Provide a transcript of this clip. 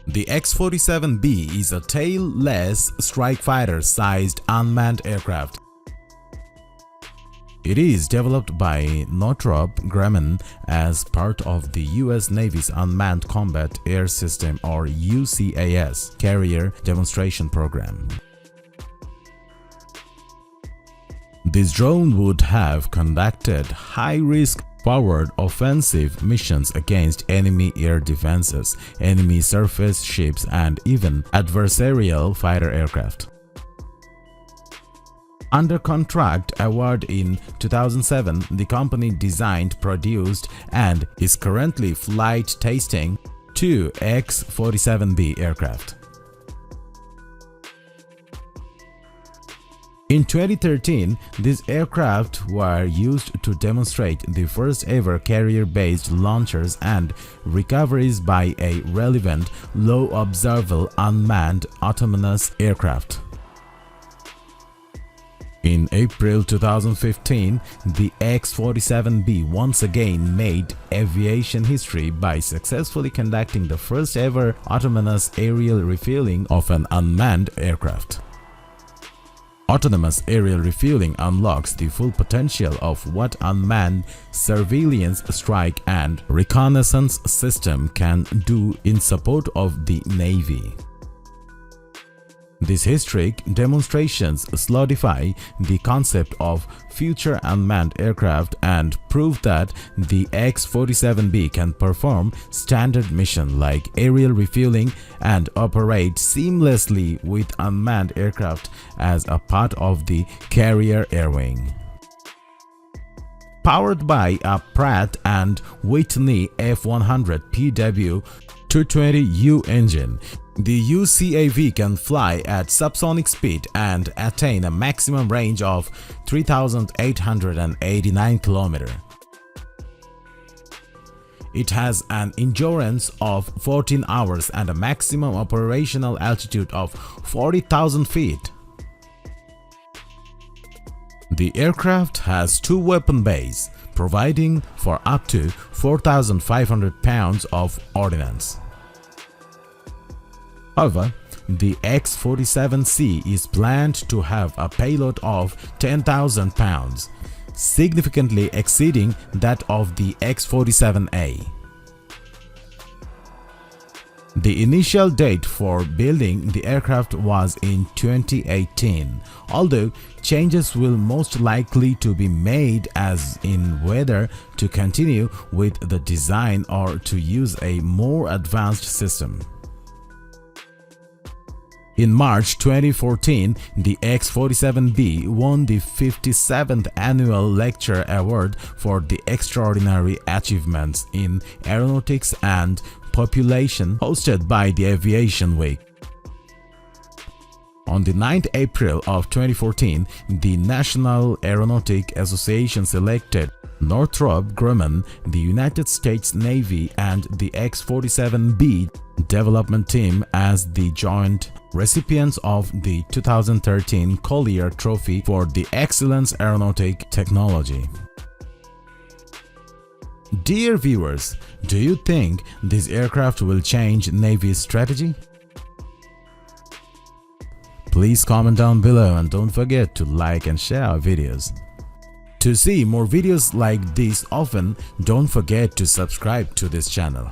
The X-47B is a tailless strike fighter-sized unmanned aircraft. It is developed by Northrop Grumman as part of the U.S. Navy's Unmanned Combat Air System or UCAS carrier demonstration program. This drone would have conducted high-risk forward offensive missions against enemy air defenses, enemy surface ships, and even adversarial fighter aircraft. Under contract award in 2007, the company designed, produced, and is currently flight testing two X-47B aircraft. In 2013, these aircraft were used to demonstrate the first ever carrier-based launchers and recoveries by a relevant low-observable unmanned autonomous aircraft. In April 2015, the X-47B once again made aviation history by successfully conducting the first ever autonomous aerial refueling of an unmanned aircraft. Autonomous aerial refueling unlocks the full potential of what unmanned surveillance, strike, and reconnaissance system can do in support of the Navy. These historic demonstrations solidify the concept of future unmanned aircraft and prove that the X-47B can perform standard missions like aerial refueling and operate seamlessly with unmanned aircraft as a part of the carrier air wing. Powered by a Pratt & Whitney F100 PW220U engine, the UCAV can fly at subsonic speed and attain a maximum range of 3,889 km. It has an endurance of 14 hours and a maximum operational altitude of 40,000 feet. The aircraft has two weapon bays, providing for up to 4,500 pounds of ordnance. However, the X-47C is planned to have a payload of 10,000 pounds, significantly exceeding that of the X-47A. The initial date for building the aircraft was in 2018, although changes will most likely to be made as in whether to continue with the design or to use a more advanced system. In March 2014, the X-47B won the 57th Annual Lecture Award for the Extraordinary Achievements in Aeronautics and Population hosted by the Aviation Week. On the 9th April of 2014, the National Aeronautic Association selected Northrop Grumman, the United States Navy, and the X-47B development team as the joint recipients of the 2013 Collier Trophy for the Excellence Aeronautic Technology. Dear viewers, do you think this aircraft will change Navy's strategy? Please comment down below and don't forget to like and share our videos. To see more videos like this often, don't forget to subscribe to this channel.